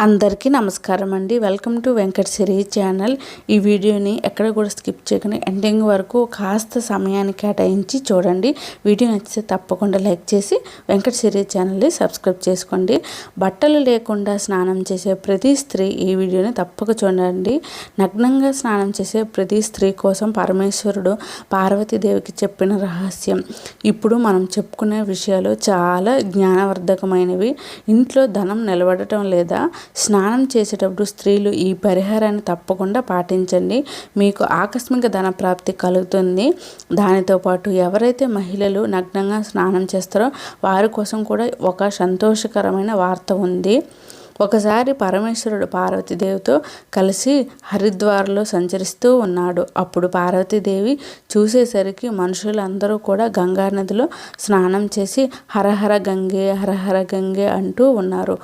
అందరికీ నమస్కారం అండి. Welcome to Venkata Siri channel. ఈ వీడియోని ఎక్కడ కూడా స్కిప్ చేయకుండా ఎండింగ్ వరకు కాస్త సమయాన్ని కేటాయించి చూడండి. వీడియో నచ్చితే తప్పకుండా లైక్ చేసి వెంకట సిరి ఛానల్ని సబ్స్క్రైబ్ చేసుకోండి. బట్టలు లేకుండా స్నానం చేసే ప్రతి స్త్రీ ఈ వీడియోని తప్పక చూడండి. నగ్నంగా స్నానం చేసే ప్రతి స్త్రీ కోసం పరమేశ్వరుడు పార్వతీదేవికి చెప్పిన రహస్యం. ఇప్పుడు మనం చెప్పుకునే విషయాలు చాలా జ్ఞానవర్ధకమైనవి. ఇంట్లో ధనం నిలబడటం లేదా స్నానం చేసేటప్పుడు స్త్రీలు ఈ పరిహారాన్ని తప్పకుండా పాటించండి. మీకు ఆకస్మిక ధన ప్రాప్తి కలుగుతుంది. దానితో పాటు ఎవరైతే మహిళలు నగ్నంగా స్నానం చేస్తారో వారి కోసం కూడా ఒక సంతోషకరమైన వార్త ఉంది. ఒకసారి పరమేశ్వరుడు పార్వతీదేవితో కలిసి హరిద్వార్లో సంచరిస్తూ ఉన్నాడు. అప్పుడు పార్వతీదేవి చూసేసరికి మనుషులందరూ కూడా గంగా నదిలో స్నానం చేసి హరహర గంగే హరహర గంగే అంటూ ఉన్నారు.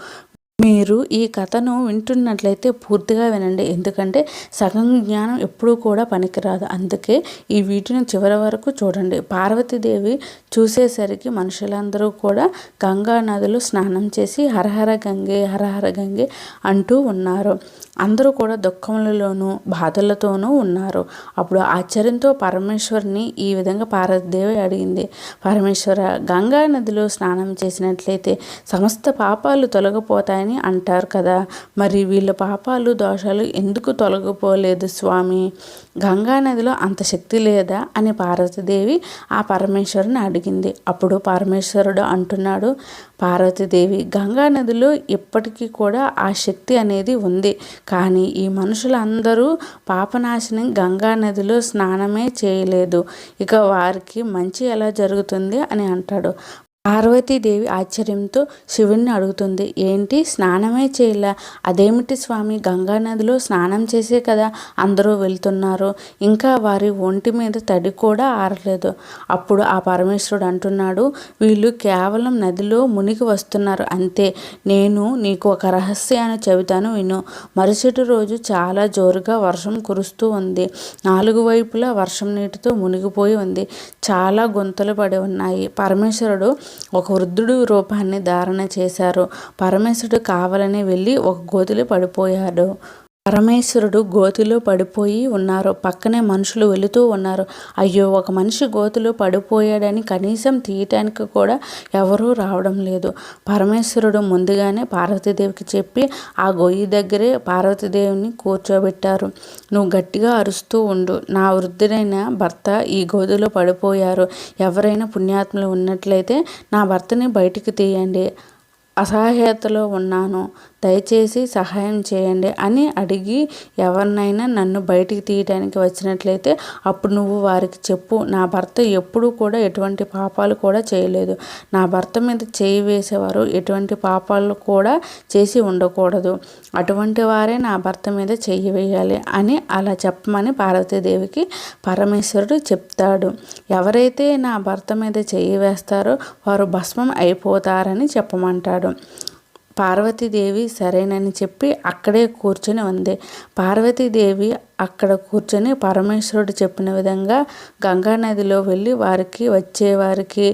మీరు ఈ కథను వింటున్నట్లయితే పూర్తిగా వినండి, ఎందుకంటే సగం జ్ఞానం ఎప్పుడూ కూడా పనికిరాదు. అందుకే ఈ వీడియోని చివరి వరకు చూడండి. పార్వతీదేవి చూసేసరికి మనుషులందరూ కూడా గంగా నదిలో స్నానం చేసి హరహర గంగే హరహర గంగే అంటూ ఉన్నారు. అందరూ కూడా దుఃఖములలోనూ బాధలతోనూ ఉన్నారు. అప్పుడు ఆశ్చర్యంతో పరమేశ్వరుని ఈ విధంగా పార్వతీదేవి అడిగింది, పరమేశ్వర, గంగా నదిలో స్నానం చేసినట్లయితే సమస్త పాపాలు తొలగిపోతాయని అంటారు కదా, మరి వీళ్ళ పాపాలు దోషాలు ఎందుకు తొలగిపోలేదు స్వామి? గంగా నదిలో అంత శక్తి లేదా అని పార్వతీదేవి ఆ పరమేశ్వరుని అడిగింది. అప్పుడు పరమేశ్వరుడు అంటున్నాడు, పార్వతీదేవి, గంగా నదిలో ఇప్పటికీ కూడా ఆ శక్తి అనేది ఉంది. కానీ ఈ మనుషులందరూ పాపనాశనం గంగా నదిలో స్నానమే చేయలేదు. ఇక వారికి మంచి ఎలా జరుగుతుంది అని అంటాడు. పార్వతీదేవి ఆశ్చర్యంతో శివుణ్ణి అడుగుతుంది, ఏంటి స్నానమే చేయలే? అదేమిటి స్వామి, గంగా నదిలో స్నానం చేసే కదా అందరూ వెళ్తున్నారు, ఇంకా వారి ఒంటి మీద తడి కూడా ఆరలేదు. అప్పుడు ఆ పరమేశ్వరుడు అంటున్నాడు, వీళ్ళు కేవలం నదిలో మునిగి వస్తున్నారు అంతే. నేను నీకు ఒక రహస్యాన్ని చెబుతాను విను. మరుసటి రోజు చాలా జోరుగా వర్షం కురుస్తూ ఉంది. 4 వైపులా వర్షం నీటితో మునిగిపోయి ఉంది. చాలా గుంతలు పడి ఉన్నాయి. పరమేశ్వరుడు ఒక వృద్ధుడు రూపాన్ని ధారణ చేశారు. పరమేశ్వరుడు కావాలని వెళ్ళి ఒక గోతిలో పడిపోయాడు. పరమేశ్వరుడు గోతిలో పడిపోయి ఉన్నారు. పక్కనే మనుషులు వెళుతూ ఉన్నారు. అయ్యో, ఒక మనిషి గోతిలో పడిపోయాడని కనీసం తీయటానికి కూడా ఎవరూ రావడం లేదు. పరమేశ్వరుడు ముందుగానే పార్వతీదేవికి చెప్పి ఆ గొయ్యి దగ్గరే పార్వతీదేవిని కూర్చోబెట్టారు. నువ్వు గట్టిగా అరుస్తూ ఉండు, నా వృద్ధుడైన భర్త ఈ గోతిలో పడిపోయారు. ఎవరైనా పుణ్యాత్ములు ఉన్నట్లయితే నా భర్తని బయటికి తీయండి, అసహాయతలో ఉన్నాను, దయచేసి సహాయం చేయండి అని అడిగి ఎవరినైనా నన్ను బయటికి తీయడానికి వచ్చినట్లయితే అప్పుడు నువ్వు వారికి చెప్పు, నా భర్త ఎప్పుడూ కూడా ఎటువంటి పాపాలు కూడా చేయలేదు. నా భర్త మీద చేయి వేసేవారు ఎటువంటి పాపాలు కూడా చేసి ఉండకూడదు. అటువంటి వారే నా భర్త మీద చెయ్యి వేయాలి అని అలా చెప్పమని పార్వతీదేవికి పరమేశ్వరుడు చెప్తాడు. ఎవరైతే నా భర్త మీద చెయ్యి వేస్తారో వారు భస్మం అయిపోతారని చెప్పమంటాడు. పార్వతీదేవి సరేనని చెప్పి అక్కడే కూర్చొని ఉంది. పార్వతీదేవి అక్కడ కూర్చొని పరమేశ్వరుడు చెప్పిన విధంగా గంగా నదిలో వెళ్ళి వారికి వచ్చేవారికి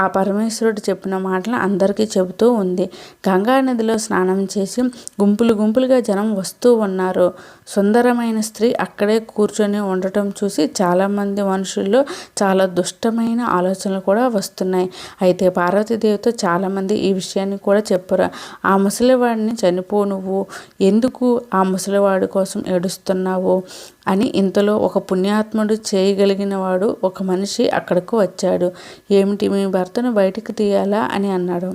ఆ పరమేశ్వరుడు చెప్పిన మాటలు అందరికీ చెబుతూ ఉంది. గంగా నదిలో స్నానం చేసి గుంపులు గుంపులుగా జనం వస్తూ ఉన్నారు. సుందరమైన స్త్రీ అక్కడే కూర్చొని ఉండటం చూసి చాలామంది మనుషుల్లో చాలా దుష్టమైన ఆలోచనలు కూడా వస్తున్నాయి. అయితే పార్వతీదేవితో చాలామంది ఈ విషయాన్ని కూడా చెప్పారు. ఆ ముసలివాడిని చనిపో, నువ్వు ఎందుకు ఆ ముసలివాడి కోసం ఏడుస్తున్నావు అని. ఇంతలో ఒక పుణ్యాత్ముడు చేయగలిగిన వాడు ఒక మనిషి అక్కడకు వచ్చాడు. ఏమిటి, మీ భర్తను బయటకు తీయాలా అని అన్నాడు.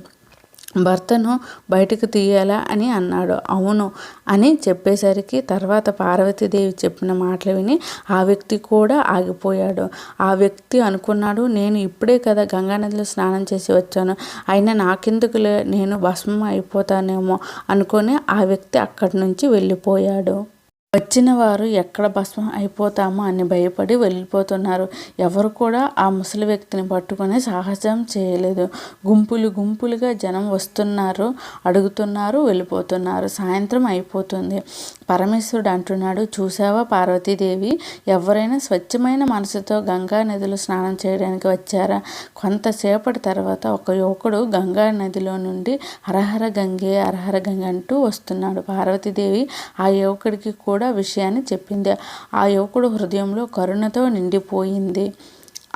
భర్తను బయటకు తీయాలా అని అన్నాడు. అవును అని చెప్పేసరికి తర్వాత పార్వతీదేవి చెప్పిన మాటలు విని ఆ వ్యక్తి కూడా ఆగిపోయాడు. ఆ వ్యక్తి అనుకున్నాడు, నేను ఇప్పుడే కదా గంగా నదిలో స్నానం చేసి వచ్చాను, అయినా నాకెందుకులే, నేను భస్మం అయిపోతానేమో అనుకొని ఆ వ్యక్తి అక్కడి నుంచి వెళ్ళిపోయాడు. వచ్చిన వారు ఎక్కడ భస్మం అయిపోతామో అని భయపడి వెళ్ళిపోతున్నారు. ఎవరు కూడా ఆ ముసలి వ్యక్తిని పట్టుకునే సాహసం చేయలేదు. గుంపులుగా జనం వస్తున్నారు, అడుగుతున్నారు, వెళ్ళిపోతున్నారు. సాయంత్రం అయిపోతుంది. పరమేశ్వరుడు అంటున్నాడు, చూసావా పార్వతీదేవి, ఎవరైనా స్వచ్ఛమైన మనసుతో గంగా నదిలో స్నానం చేయడానికి వచ్చారా? కొంతసేపటి తర్వాత ఒక యువకుడు గంగా నదిలో నుండి హరహర గంగే అంటూ వస్తున్నాడు. పార్వతీదేవి ఆ యువకుడికి కూడా విషయాన్ని చెప్పింది. ఆ యువకుడు హృదయంలో కరుణతో నిండిపోయింది.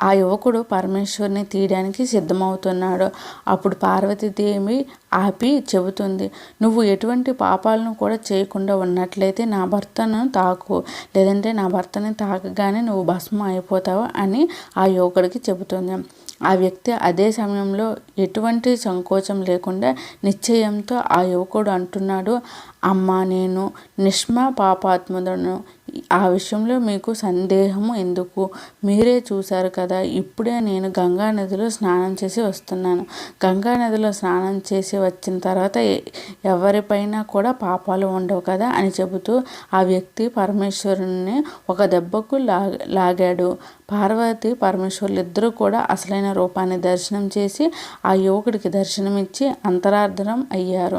ఆ యువకుడు పరమేశ్వరుని తీయడానికి సిద్ధమవుతున్నాడు. అప్పుడు పార్వతీదేవి ఆపి చెబుతుంది, నువ్వు ఎటువంటి పాపాలను కూడా చేయకుండా ఉన్నట్లయితే నా భర్తను తాకు, లేదంటే నా భర్తని తాకగానే నువ్వు భస్మం అయిపోతావు అని ఆ యువకుడికి చెబుతుంది. ఆ వ్యక్తి అదే సమయంలో ఎటువంటి సంకోచం లేకుండా నిశ్చయంతో ఆ యువకుడు అంటున్నాడు, అమ్మా, నేను పాపాత్ముడను, ఆ విషయంలో మీకు సందేహము ఎందుకు? మీరే చూశారు కదా, ఇప్పుడే నేను గంగా నదిలో స్నానం చేసి వస్తున్నాను. గంగా నదిలో స్నానం చేసి వచ్చిన తర్వాత ఎవరిపైన కూడా పాపాలు ఉండవు కదా అని చెబుతూ ఆ వ్యక్తి పరమేశ్వరుని ఒక దెబ్బకు లాగాడు. పార్వతి పరమేశ్వరులు ఇద్దరూ కూడా అసలైన రూపాన్ని దర్శనం చేసి ఆ యువకుడికి దర్శనమిచ్చి అంతరార్థనం అయ్యారు.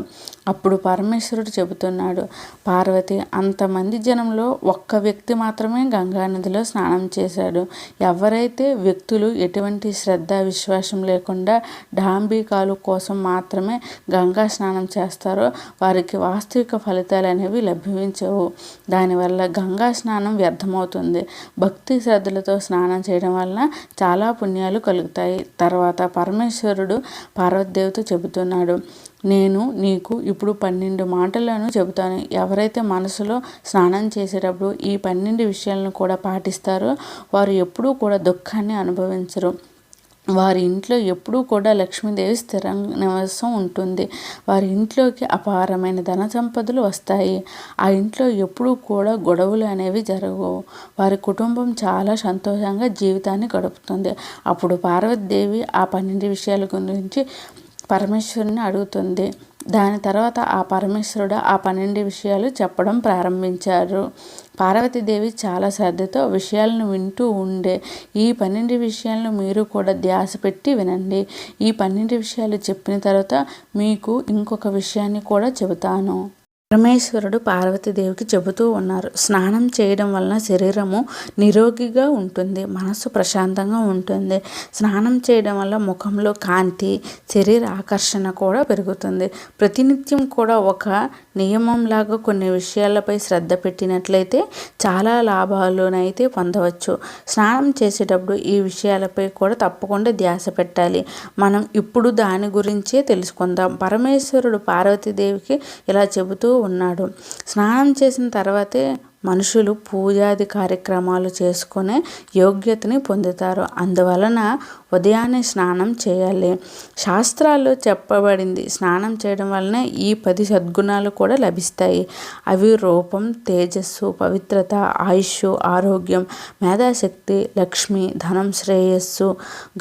అప్పుడు పరమేశ్వరుడు చెబుతున్నాడు, పార్వతి, అంతమంది జనంలో ఒక్క వ్యక్తి మాత్రమే గంగా నదిలో స్నానం చేశాడు. ఎవరైతే వ్యక్తులు ఎటువంటి శ్రద్ధ విశ్వాసం లేకుండా డాంబికాలు కోసం మాత్రమే గంగా స్నానం చేస్తారో వారికి వాస్తవిక ఫలితాలు అనేవి లభించవు. దానివల్ల గంగా స్నానం వ్యర్థమవుతుంది. భక్తి శ్రద్ధలతో స్నానం చేయడం వలన చాలా పుణ్యాలు కలుగుతాయి. తర్వాత పరమేశ్వరుడు పార్వతీదేవితో చెబుతున్నాడు, నేను నీకు ఇప్పుడు 12 మాటలను చెబుతాను. ఎవరైతే మనసులో స్నానం చేసేటప్పుడు ఈ 12 విషయాలను కూడా పాటిస్తారో వారు ఎప్పుడూ కూడా దుఃఖాన్ని అనుభవించరు. వారి ఇంట్లో ఎప్పుడూ కూడా లక్ష్మీదేవి స్థిర నివాసం ఉంటుంది. వారి ఇంట్లోకి అపారమైన ధన సంపదలు వస్తాయి. ఆ ఇంట్లో ఎప్పుడూ కూడా గొడవలు అనేవి జరగవు. వారి కుటుంబం చాలా సంతోషంగా జీవితాన్ని గడుపుతుంది. అప్పుడు పార్వతీదేవి ఆ 12 విషయాల గురించి పరమేశ్వరుని అడుగుతుంది. దాని తర్వాత ఆ పరమేశ్వరుడు ఆ 12 విషయాలు చెప్పడం ప్రారంభించారు. పార్వతీదేవి చాలా శ్రద్ధతో విషయాలను వింటూ ఉండే. ఈ 12 విషయాలను మీరు కూడా ధ్యాస పెట్టి వినండి. ఈ 12 విషయాలు చెప్పిన తర్వాత మీకు ఇంకొక విషయాన్ని కూడా చెబుతాను. పరమేశ్వరుడు పార్వతీదేవికి చెబుతూ ఉన్నారు, స్నానం చేయడం వలన శరీరము నిరోగిగా ఉంటుంది, మనసు ప్రశాంతంగా ఉంటుంది. స్నానం చేయడం వల్ల ముఖంలో కాంతి, శరీర ఆకర్షణ కూడా పెరుగుతుంది. ప్రతినిత్యం కూడా ఒక నియమంలాగా కొన్ని విషయాలపై శ్రద్ధ పెట్టినట్లయితే చాలా లాభాలునైతే పొందవచ్చు. స్నానం చేసేటప్పుడు ఈ విషయాలపై కూడా తప్పకుండా ధ్యాస పెట్టాలి. మనం ఇప్పుడు దాని గురించే తెలుసుకుందాం. పరమేశ్వరుడు పార్వతీదేవికి ఇలా చెబుతూ ఉన్నాడు, స్నానం చేసిన తర్వాతే మనుషులు పూజాది కార్యక్రమాలు చేసుకునే యోగ్యతని పొందుతారు. అందువలన ఉదయాన్నే స్నానం చేయాలి. శాస్త్రాల్లో చెప్పబడింది, స్నానం చేయడం వలన ఈ 10 సద్గుణాలు కూడా లభిస్తాయి. అవి రూపం, తేజస్సు, పవిత్రత, ఆయుష్, ఆరోగ్యం, మేధాశక్తి, లక్ష్మి, ధనం, శ్రేయస్సు,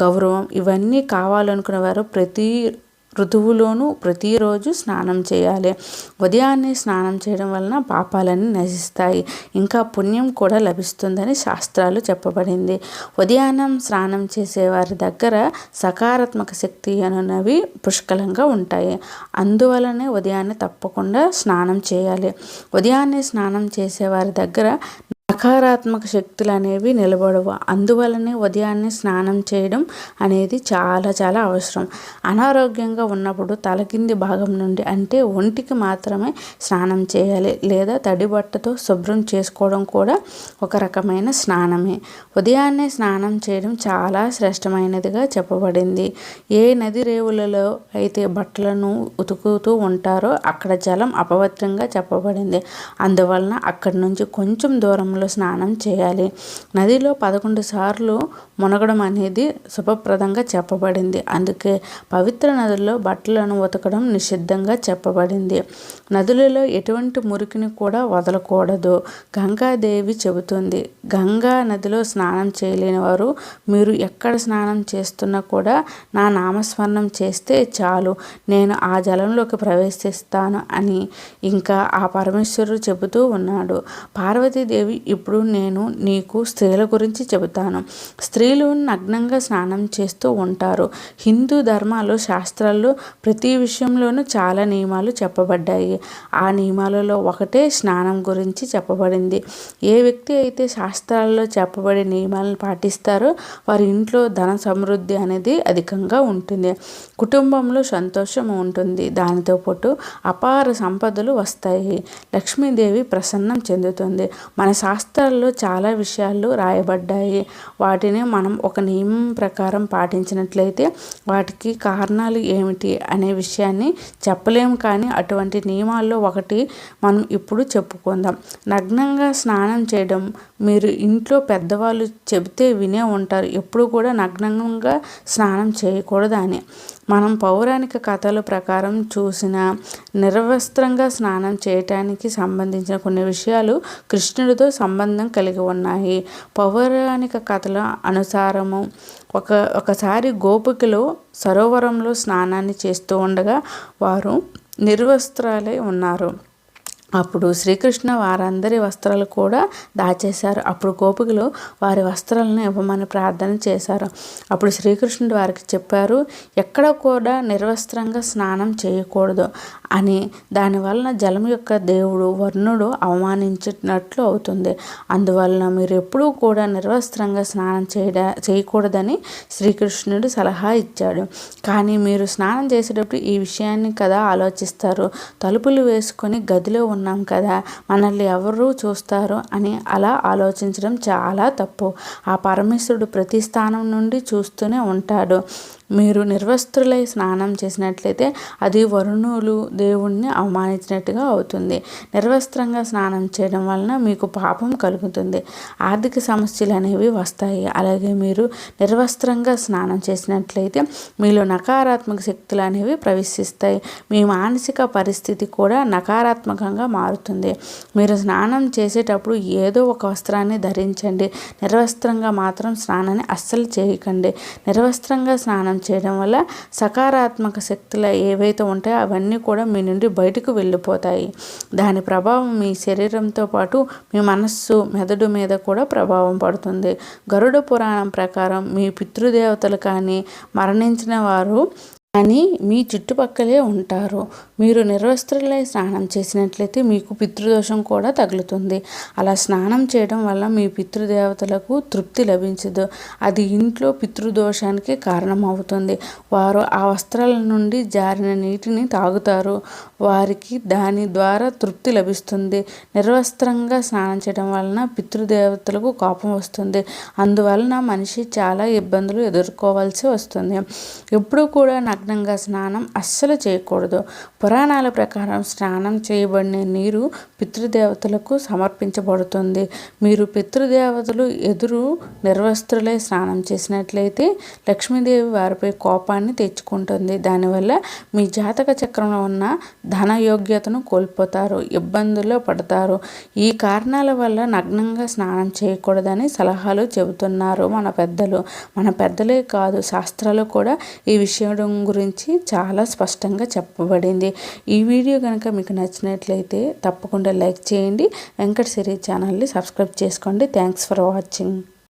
గౌరవం. ఇవన్నీ కావాలనుకునే వారు ప్రతి ఋతువులోనూ ప్రతిరోజు స్నానం చేయాలి. ఉదయాన్నే స్నానం చేయడం వలన పాపాలన్నీ నశిస్తాయి, ఇంకా పుణ్యం కూడా లభిస్తుందని శాస్త్రాలు చెప్పబడింది. ఉదయాన్నం స్నానం చేసే వారి దగ్గర సకారాత్మక శక్తి అనునవి పుష్కలంగా ఉంటాయి. అందువలనే ఉదయాన్నే తప్పకుండా స్నానం చేయాలి. ఉదయాన్నే స్నానం చేసే వారి దగ్గర నకారాత్మక శక్తులు అనేవి నిలబడవు. అందువలనే ఉదయాన్నే స్నానం చేయడం అనేది చాలా చాలా అవసరం. అనారోగ్యంగా ఉన్నప్పుడు తల కింది భాగం నుండి అంటే ఒంటికి మాత్రమే స్నానం చేయాలి, లేదా తడి బట్టతో శుభ్రం చేసుకోవడం కూడా ఒక రకమైన స్నానమే. ఉదయాన్నే స్నానం చేయడం చాలా శ్రేష్టమైనదిగా చెప్పబడింది. ఏ నది రేవులలో అయితే బట్టలను ఉతుకుతూ ఉంటారో అక్కడ జలం అపవిత్రంగా చెప్పబడింది. అందువలన అక్కడి నుంచి కొంచెం దూరంలో స్నానం చేయాలి. నదిలో 11 సార్లు మునగడం అనేది శుభప్రదంగా చెప్పబడింది. అందుకే పవిత్ర నదుల్లో బట్టలను ఉతకడం నిషిద్ధంగా చెప్పబడింది. నదులలో ఎటువంటి మురికిని కూడా వదలకూడదు. గంగాదేవి చెబుతుంది, గంగా నదిలో స్నానం చేయలేని వారు మీరు ఎక్కడ స్నానం చేస్తున్నా కూడా నా నామస్మరణం చేస్తే చాలు, నేను ఆ జలంలోకి ప్రవేశిస్తాను అని ఇంకా ఆ పరమేశ్వరుడు చెబుతూ ఉన్నాడు. పార్వతీదేవి, ఇప్పుడు నేను నీకు స్త్రీల గురించి చెబుతాను. స్త్రీలు నగ్నంగా స్నానం చేస్తూ ఉంటారు. హిందూ ధర్మాలు శాస్త్రాల్లో ప్రతి విషయంలోనూ చాలా నియమాలు చెప్పబడ్డాయి. ఆ నియమాలలో ఒకటే స్నానం గురించి చెప్పబడింది. ఏ వ్యక్తి అయితే శాస్త్రాల్లో చెప్పబడే నియమాలను పాటిస్తారో వారి ఇంట్లో ధన సమృద్ధి అనేది అధికంగా ఉంటుంది. కుటుంబంలో సంతోషం ఉంటుంది. దానితో పాటు అపార సంపదలు వస్తాయి. లక్ష్మీదేవి ప్రసన్నం చెందుతుంది. మన శాస్త్రాల్లో చాలా విషయాలు రాయబడ్డాయి. వాటిని మనం ఒక నియమం ప్రకారం పాటించినట్లయితే వాటికి కారణాలు ఏమిటి అనే విషయాన్ని చెప్పలేము. కానీ అటువంటి నియమాల్లో ఒకటి మనం ఇప్పుడు చెప్పుకుందాం. నగ్నంగా స్నానం చేయడం మీరు ఇంట్లో పెద్దవాళ్ళు చెబితే వినే ఉంటారు, ఎప్పుడు కూడా నగ్నంగా స్నానం చేయకూడదు అని. మనం పౌరాణిక కథల ప్రకారం చూసిన నిర్వస్త్రంగా స్నానం చేయటానికి సంబంధించిన కొన్ని విషయాలు కృష్ణుడితో సంబంధం కలిగి ఉన్నాయి. పౌరాణిక కథల అనుసారము ఒకసారి గోపికలు సరోవరంలో స్నానాన్ని చేస్తూ ఉండగా వారు నిర్వస్త్రాలై ఉన్నారు. అప్పుడు శ్రీకృష్ణ వారందరి వస్త్రాలు కూడా దాచేశారు. అప్పుడు గోపికలు వారి వస్త్రాలను ఇవ్వమని ప్రార్థన చేశారు. అప్పుడు శ్రీకృష్ణుడు వారికి చెప్పారు, ఎక్కడ కూడా నిర్వస్త్రంగా స్నానం చేయకూడదు అని. దానివలన జలం యొక్క దేవుడు వర్ణుడు అవమానించినట్లు అవుతుంది. అందువలన మీరు ఎప్పుడూ కూడా నిర్వస్త్రంగా స్నానం చేయకూడదని శ్రీకృష్ణుడు సలహా ఇచ్చాడు. కానీ మీరు స్నానం చేసేటప్పుడు ఈ విషయాన్ని కదా ఆలోచిస్తారు, తలుపులు వేసుకొని గదిలో ఉన్నాం కదా, మనల్ని ఎవరు చూస్తారు అని అలా ఆలోచించడం చాలా తప్పు. ఆ పరమేశ్వరుడు ప్రతి స్థానం నుండి చూస్తూనే ఉంటాడు. మీరు నిర్వస్త్రులై స్నానం చేసినట్లయితే అది వరుణులు దేవుణ్ణి అవమానించినట్టుగా అవుతుంది. నిర్వస్త్రంగా స్నానం చేయడం వలన మీకు పాపం కలుగుతుంది, ఆర్థిక సమస్యలు అనేవి వస్తాయి. అలాగే మీరు నిర్వస్త్రంగా స్నానం చేసినట్లయితే మీలో నకారాత్మక శక్తులు అనేవి ప్రవేశిస్తాయి. మీ మానసిక పరిస్థితి కూడా నకారాత్మకంగా మారుతుంది. మీరు స్నానం చేసేటప్పుడు ఏదో ఒక వస్త్రాన్ని ధరించండి. నిర్వస్త్రంగా మాత్రం స్నానాన్ని అస్సలు చేయకండి. నిర్వస్త్రంగా స్నానం చేయడం వల్ల సకారాత్మక శక్తులు ఏవైతే ఉంటాయో అవన్నీ కూడా మీ నుండి బయటకు వెళ్ళిపోతాయి. దాని ప్రభావం మీ శరీరంతో పాటు మీ మనస్సు, మెదడు మీద కూడా ప్రభావం పడుతుంది. గరుడ పురాణం ప్రకారం మీ పితృదేవతలు కానీ మరణించిన వారు కానీ మీ చుట్టుపక్కలే ఉంటారు. మీరు నిర్వస్త్రులై స్నానం చేసినట్లయితే మీకు పితృదోషం కూడా తగులుతుంది. అలా స్నానం చేయడం వల్ల మీ పితృదేవతలకు తృప్తి లభించదు. అది ఇంట్లో పితృదోషానికి కారణమవుతుంది. వారు ఆ వస్త్రాల నుండి జారిన నీటిని తాగుతారు. వారికి దాని ద్వారా తృప్తి లభిస్తుంది. నిర్వస్త్రంగా స్నానం చేయడం వలన పితృదేవతలకు కోపం వస్తుంది. అందువలన మనిషి చాలా ఇబ్బందులు ఎదుర్కోవాల్సి వస్తుంది. ఎప్పుడు కూడా నగ్నంగా స్నానం అస్సలు చేయకూడదు. పురాణాల ప్రకారం స్నానం చేయబడిన నీరు పితృదేవతలకు సమర్పించబడుతుంది. మీరు పితృదేవతలు ఎదురు నిర్వస్త్రులై స్నానం చేసినట్లయితే లక్ష్మీదేవి వారిపై కోపాన్ని తెచ్చుకుంటుంది. దానివల్ల మీ జాతక చక్రంలో ఉన్న ధన యోగ్యతను కోల్పోతారు, ఇబ్బందుల్లో పడతారు. ఈ కారణాల వల్ల నగ్నంగా స్నానం చేయకూడదని సలహాలు చెబుతున్నారు మన పెద్దలు. మన పెద్దలే కాదు, శాస్త్రాలు కూడా ఈ విషయం గురించి చాలా స్పష్టంగా చెప్పబడింది. ఈ వీడియో కనుక మీకు నచ్చినట్లయితే తప్పకుండా లైక్ చేయండి. వెంకట సిరి ఛానల్ని సబ్స్క్రైబ్ చేసుకోండి. Thanks for watching.